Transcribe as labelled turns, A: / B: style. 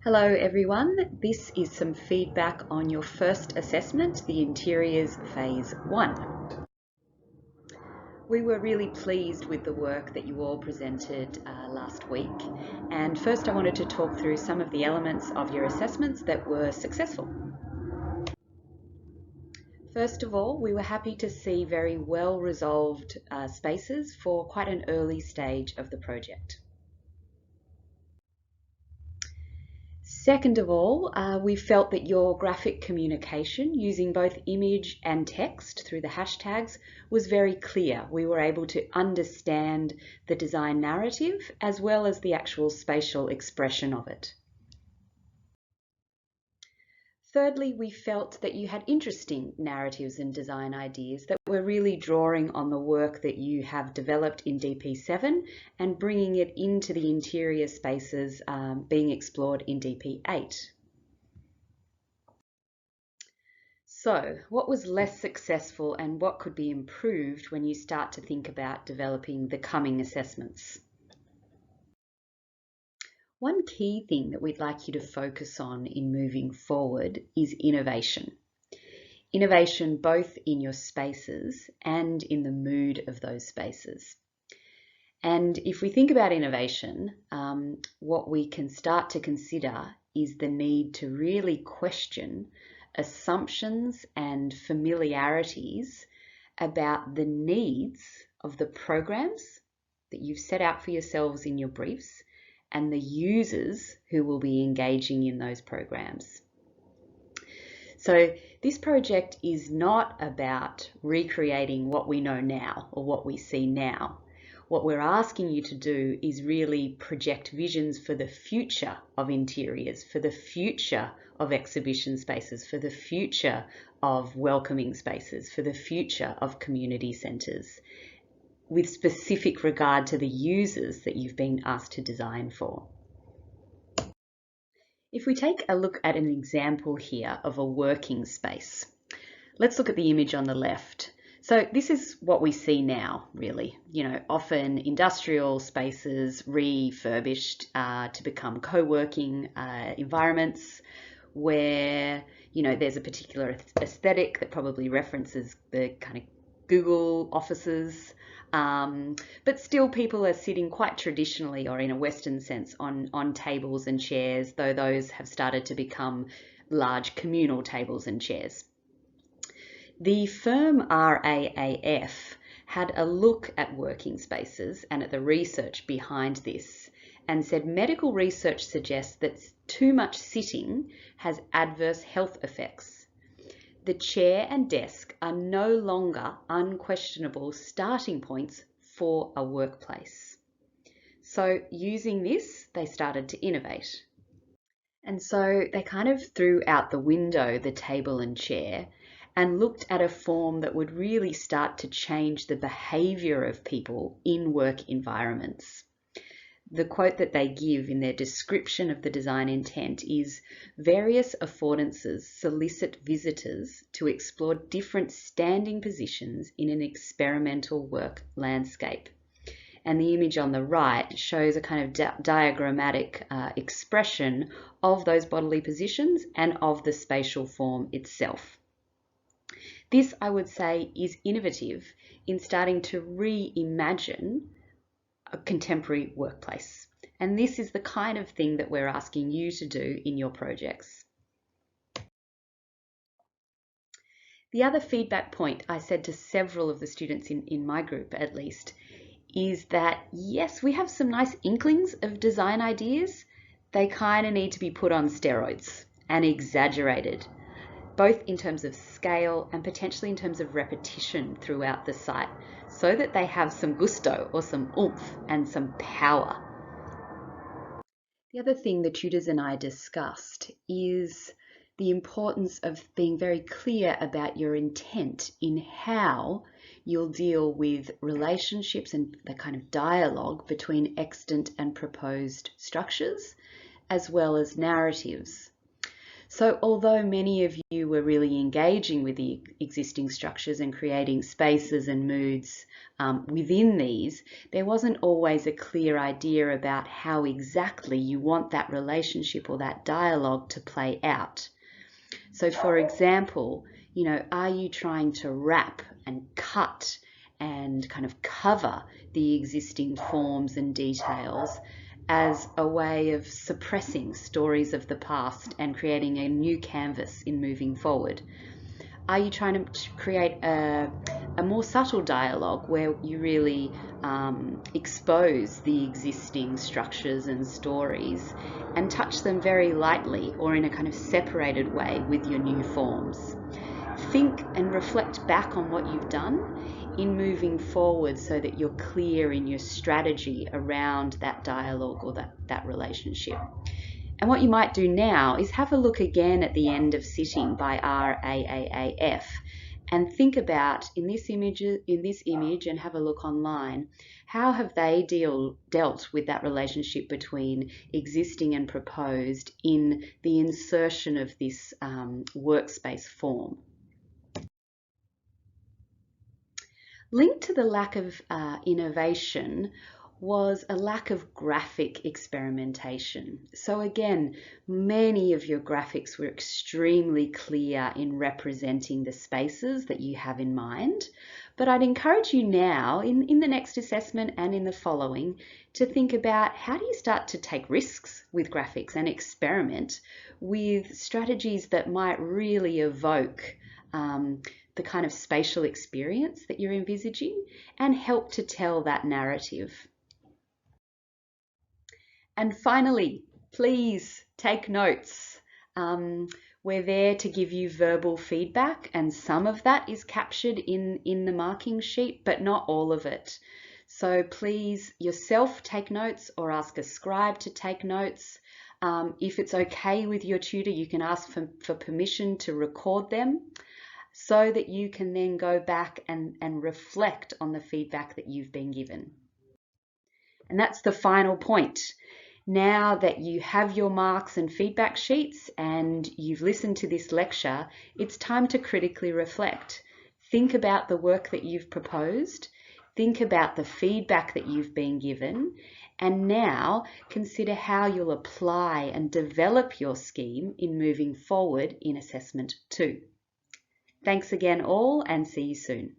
A: Hello everyone, this is some feedback on your first assessment, the Interiors Phase 1. We were really pleased with the work that you all presented last week, and first I wanted to talk through some of the elements of your assessments that were successful. First of all, we were happy to see very well resolved spaces for quite an early stage of the project. Second of all, we felt that your graphic communication using both image and text through the hashtags was very clear. We were able to understand the design narrative as well as the actual spatial expression of it. Thirdly, we felt that you had interesting narratives and design ideas that were really drawing on the work that you have developed in DP7 and bringing it into the interior spaces being explored in DP8. So, what was less successful and what could be improved when you start to think about developing the coming assessments? One key thing that we'd like you to focus on in moving forward is innovation. Innovation both in your spaces and in the mood of those spaces. And if we think about innovation, what we can start to consider is the need to really question assumptions and familiarities about the needs of the programs that you've set out for yourselves in your briefs and the users who will be engaging in those programs. So this project is not about recreating what we know now or what we see now. What we're asking you to do is really project visions for the future of interiors, for the future of exhibition spaces, for the future of welcoming spaces, for the future of community centres, with specific regard to the users that you've been asked to design for. If we take a look at an example here of a working space, let's look at the image on the left. So this is what we see now, really. Often industrial spaces refurbished to become co-working environments where, there's a particular aesthetic that probably references the kind of Google offices. But still people are sitting quite traditionally or in a Western sense on tables and chairs, though those have started to become large communal tables and chairs. The firm RAAF had a look at working spaces and at the research behind this and said medical research suggests that too much sitting has adverse health effects. The chair and desk are no longer unquestionable starting points for a workplace. So using this, they started to innovate. And so they kind of threw out the window the table and chair and looked at a form that would really start to change the behaviour of people in work environments. The quote that they give in their description of the design intent is, "Various affordances solicit visitors to explore different standing positions in an experimental work landscape." And the image on the right shows a kind of diagrammatic expression of those bodily positions and of the spatial form itself. This, I would say, is innovative in starting to reimagine a contemporary workplace. And this is the kind of thing that we're asking you to do in your projects. The other feedback point I said to several of the students in my group at least is that yes, we have some nice inklings of design ideas. They kind of need to be put on steroids and exaggerated, both in terms of scale and potentially in terms of repetition throughout the site, so that they have some gusto or some oomph and some power. The other thing the tutors and I discussed is the importance of being very clear about your intent in how you'll deal with relationships and the kind of dialogue between extant and proposed structures, as well as narratives. So although many of you were really engaging with the existing structures and creating spaces and moods within these, there wasn't always a clear idea about how exactly you want that relationship or that dialogue to play out. So for example, are you trying to wrap and cut and kind of cover the existing forms and details as a way of suppressing stories of the past and creating a new canvas in moving forward? Are you trying to create a more subtle dialogue where you really expose the existing structures and stories and touch them very lightly or in a kind of separated way with your new forms? Think and reflect back on what you've done in moving forward so that you're clear in your strategy around that dialogue or that relationship. And what you might do now is have a look again at the end of Sitting by RAAAF and think about in this image and have a look online, how have they dealt with that relationship between existing and proposed in the insertion of this workspace form? Linked to the lack of innovation was a lack of graphic experimentation. So again, many of your graphics were extremely clear in representing the spaces that you have in mind. But I'd encourage you now, in the next assessment and in the following, to think about how do you start to take risks with graphics and experiment with strategies that might really evoke the kind of spatial experience that you're envisaging and help to tell that narrative. And finally, please take notes. We're there to give you verbal feedback, and some of that is captured in the marking sheet, but not all of it. So please yourself take notes or ask a scribe to take notes. If it's okay with your tutor, you can ask for permission to record them so that you can then go back and reflect on the feedback that you've been given. And that's the final point. Now that you have your marks and feedback sheets and you've listened to this lecture, it's time to critically reflect. Think about the work that you've proposed, think about the feedback that you've been given, and now consider how you'll apply and develop your scheme in moving forward in Assessment 2. Thanks again all, and see you soon.